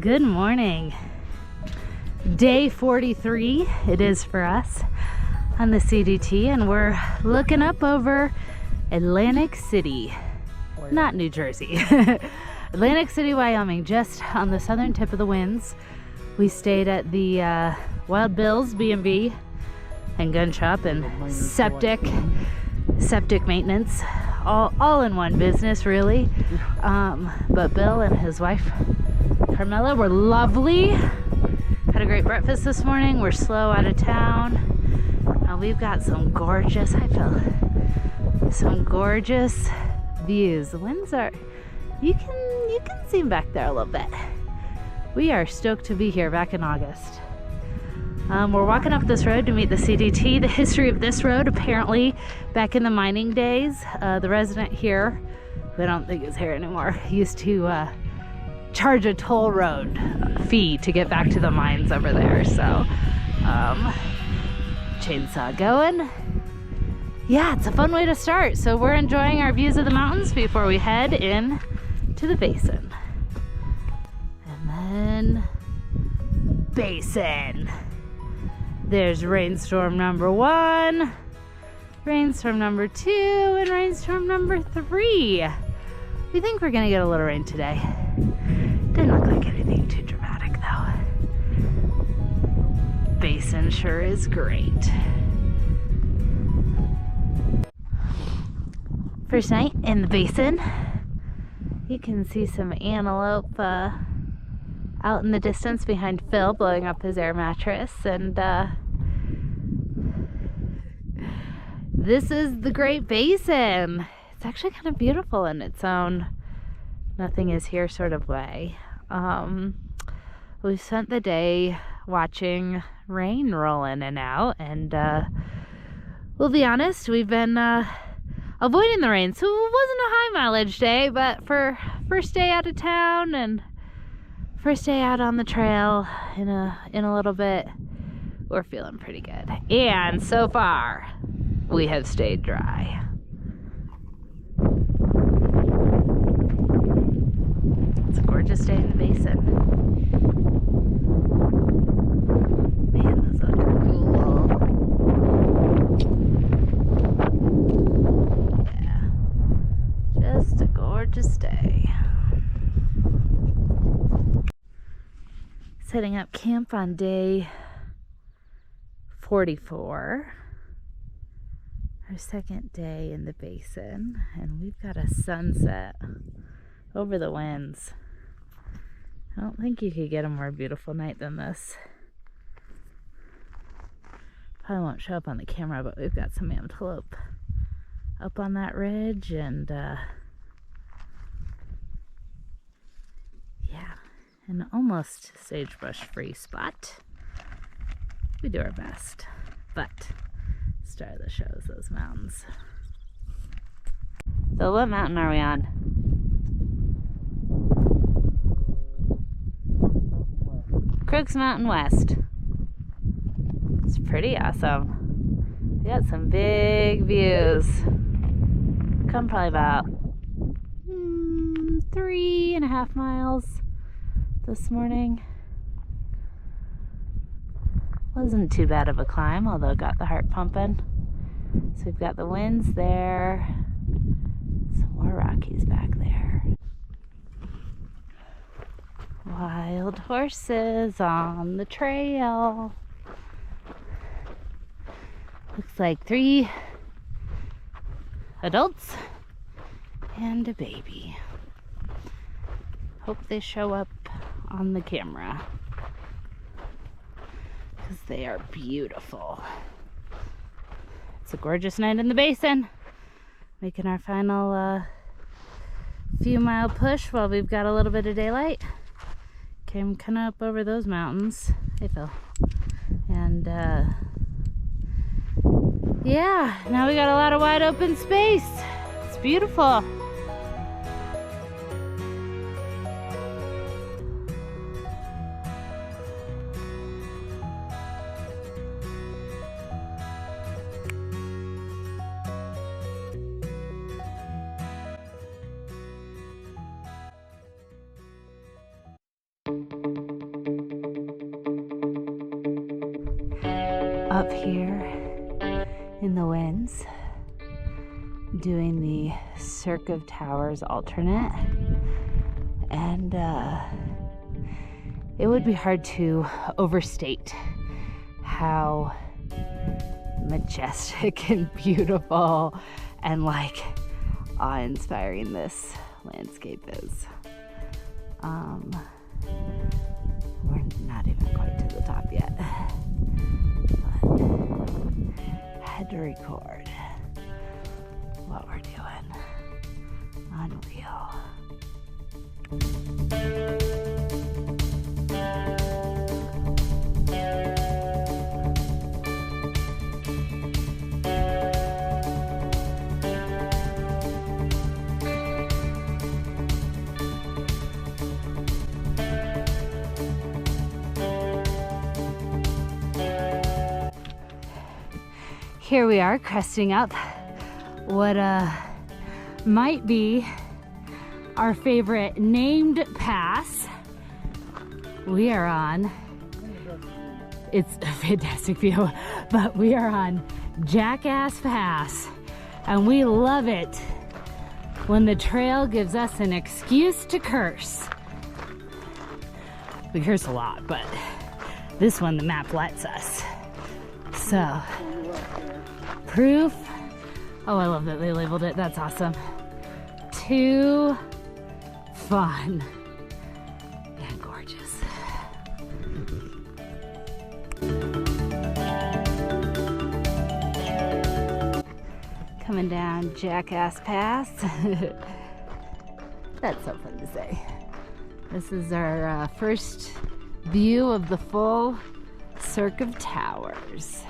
Good morning. Day 43 it is for us on the CDT, and we're looking up over Atlantic City, not New Jersey. Atlantic City, Wyoming, just on the southern tip of the winds. We stayed at the Wild Bill's B&B and gun shop and septic maintenance, all in one business really. But Bill and his wife Carmela were lovely. Had a great breakfast this morning. We're slow out of town. We've got some gorgeous, some gorgeous views. The winds are, you can see them back there a little bit. We are stoked to be here back in August. We're walking up this road to meet the CDT. The history of this road, apparently back in the mining days, the resident here, who I don't think is here anymore, used to charge a toll road fee to get back to the mines over there. So chainsaw going. Yeah, it's a fun way to start. So we're enjoying our views of the mountains before we head in to the basin. And then basin. There's rainstorm number 1, rainstorm number 2, and rainstorm number 3. We think we're gonna get a little rain today. Didn't look like anything too dramatic though. Basin sure is great. First night in the basin. You can see some antelope out in the distance behind Phil blowing up his air mattress, and this is the Great Basin. It's actually kind of beautiful in its own nothing is here sort of way. We spent the day watching rain roll in and out, and we'll be honest, we've been avoiding the rain, so it wasn't a high mileage day, but for first day out of town and first day out on the trail in a little bit, we're feeling pretty good. And so far, we have stayed dry. It's a gorgeous day in the basin. Man, those look cool. Yeah, just a gorgeous day. Setting up camp on day 44, our second day in the basin, and we've got a sunset over the winds. I don't think you could get a more beautiful night than this. Probably won't show up on the camera, but we've got some antelope up on that ridge, and yeah, an almost sagebrush free spot. We do our best, but star of the show is those mountains. So what mountain are we on? Crooks Mountain West. It's pretty awesome. We got some big views. Come probably about 3.5 miles this morning. Wasn't too bad of a climb, although got the heart pumping. So we've got the winds there, some more Rockies back there. Wild horses on the trail. Looks like 3 adults and a baby. Hope they show up on the camera, because they are beautiful. It's a gorgeous night in the basin. Making our final few mile push while we've got a little bit of daylight. Came kind of up over those mountains. Hey Phil. And yeah, now we got a lot of wide open space. It's beautiful. Up here in the winds, doing the Cirque of Towers alternate, and it would be hard to overstate how majestic and beautiful and like awe-inspiring this landscape is. We're not even quite to the top yet, but had to record what we're doing. Unreal. Here we are cresting up what might be our favorite named pass. We are on, it's a fantastic view, but we are on Jackass Pass, and we love it when the trail gives us an excuse to curse. We curse a lot, but this one the map lets us. So, proof. Oh, I love that they labeled it. That's awesome. Too fun and gorgeous. Coming down Jackass Pass. That's so fun to say. This is our first view of the full Cirque of Towers.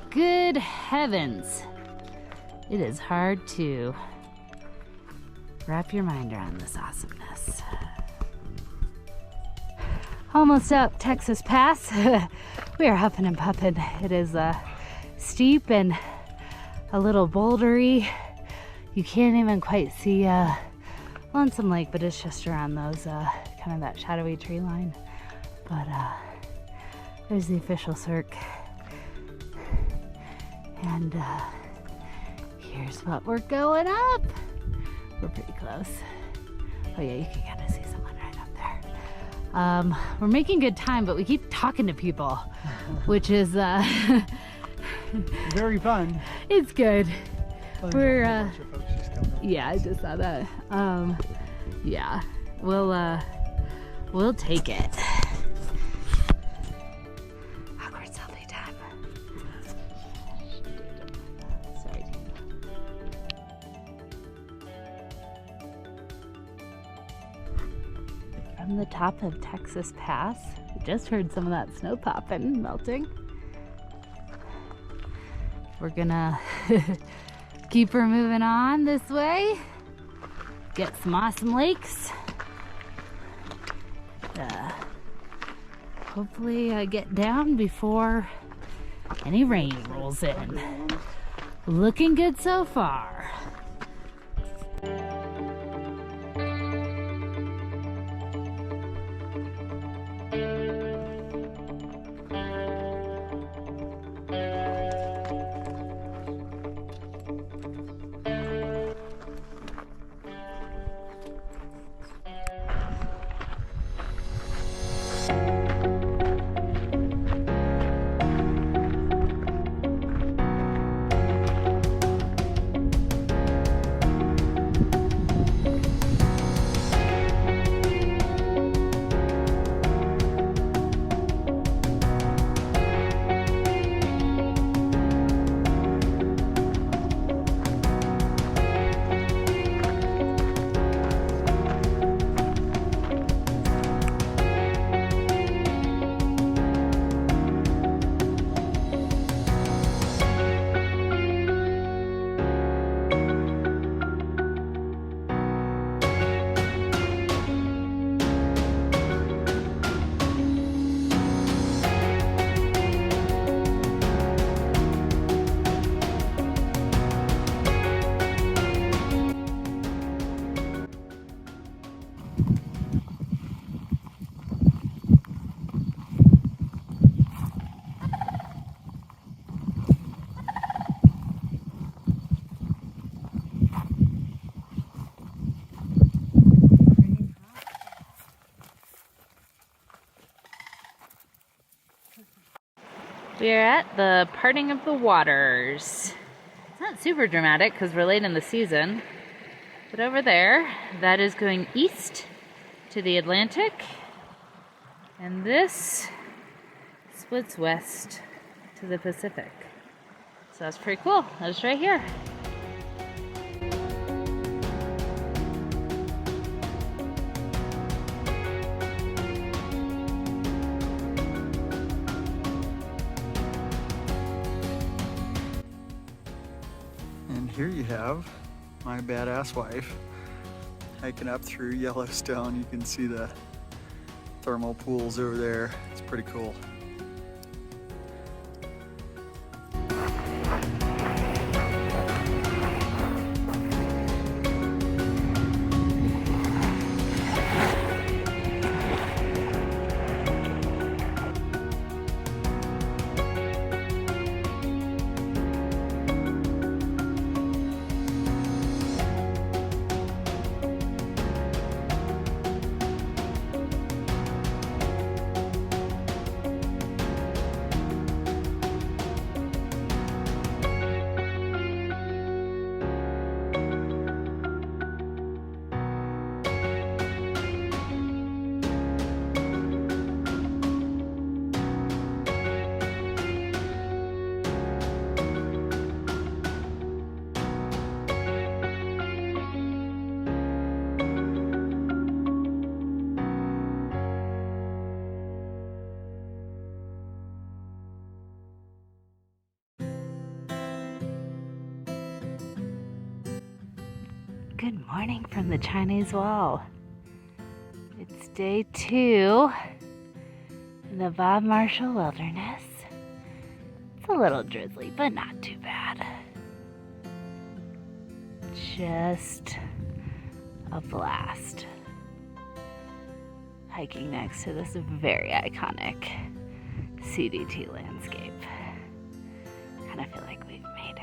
Good heavens, it is hard to wrap your mind around this awesomeness. Almost up Texas Pass. We are huffing and puffing. It is steep and a little bouldery. You can't even quite see Lonesome Lake, but it's just around those kind of that shadowy tree line. But there's the official Cirque. And here's what we're going up. We're pretty close. Oh yeah, you can kind of see someone right up there. We're making good time, but we keep talking to people, which is very fun. It's good. Well, We're yeah, I just saw that. Yeah, we'll take it. Awkward selfie time. Sorry. From the top of Texas Pass, we just heard some of that snow popping, melting. We're gonna keep her moving on this way. Get some awesome lakes. Hopefully get down before any rain rolls in. Looking good so far. We are at the parting of the waters. It's not super dramatic because we're late in the season. But over there, that is going east to the Atlantic. And this splits west to the Pacific. So that's pretty cool. That's right here. And here you have my badass wife hiking up through Yellowstone. You can see the thermal pools over there. It's pretty cool. Good morning from the Chinese Wall. It's day 2 in the Bob Marshall Wilderness. It's a little drizzly, but not too bad. Just a blast. Hiking next to this very iconic CDT landscape. Kind of feel like we've made it.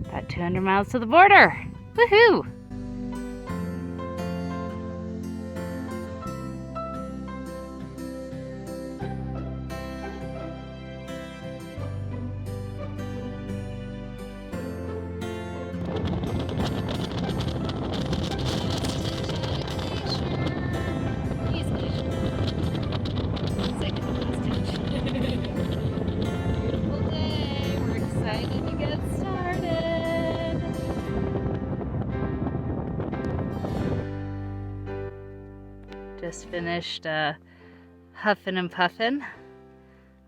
About 200 miles to the border. Woohoo! Just finished huffing and puffing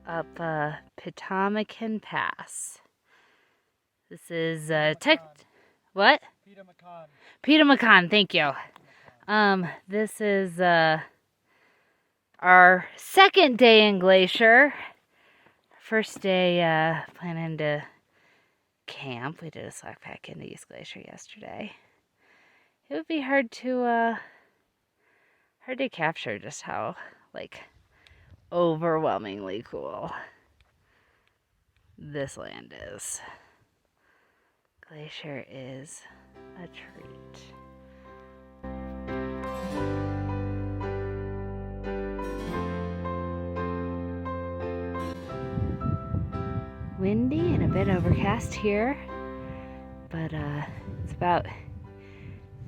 up Pitamakan Pass. This is what? Pitamakan, thank you. This is our second day in Glacier. First day planning to camp. We did a slack pack into East Glacier yesterday. It would be hard to capture just how, overwhelmingly cool this land is. Glacier is a treat. Windy and a bit overcast here, but it's about,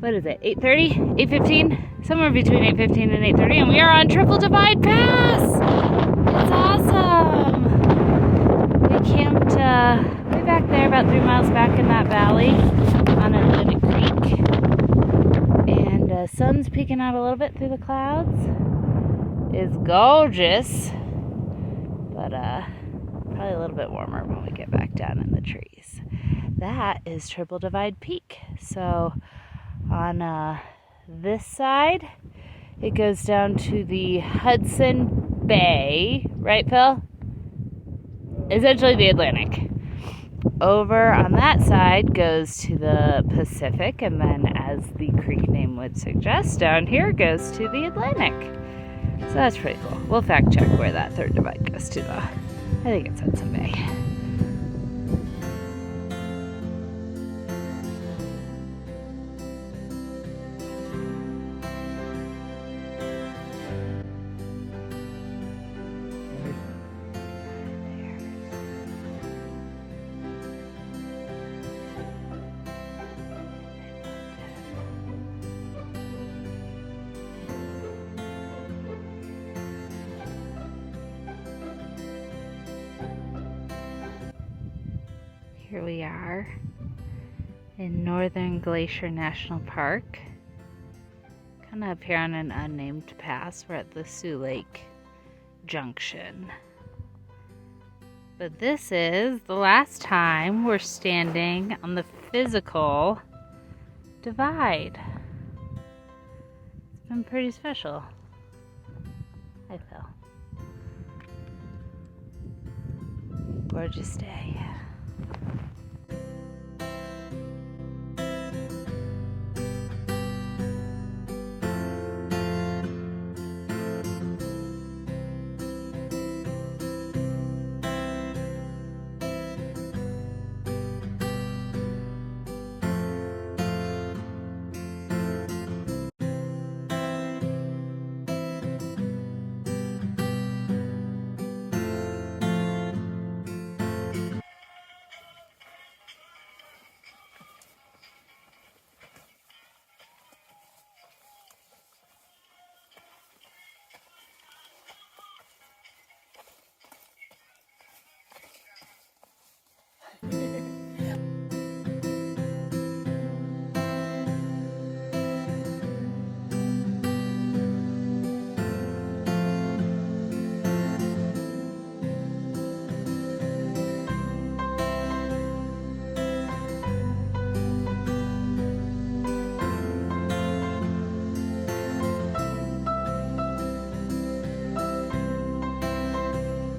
what is it, 8:30? 8:15? Somewhere between 8:15 and 8:30, and we are on Triple Divide Pass! It's awesome! We camped way back there, about 3 miles back in that valley on Atlantic Creek. And the sun's peeking out a little bit through the clouds. It's gorgeous, but probably a little bit warmer when we get back down in the trees. That is Triple Divide Peak. So on this side, it goes down to the Hudson Bay, right, Phil? Essentially the Atlantic. Over on that side goes to the Pacific, and then, as the creek name would suggest, down here goes to the Atlantic. So that's pretty cool. We'll fact check where that third divide goes to, though. I think it's Hudson Bay. Here we are in Northern Glacier National Park. Kind of up here on an unnamed pass. We're at the Sioux Lake Junction. But this is the last time we're standing on the physical divide. It's been pretty special, I feel. Gorgeous day.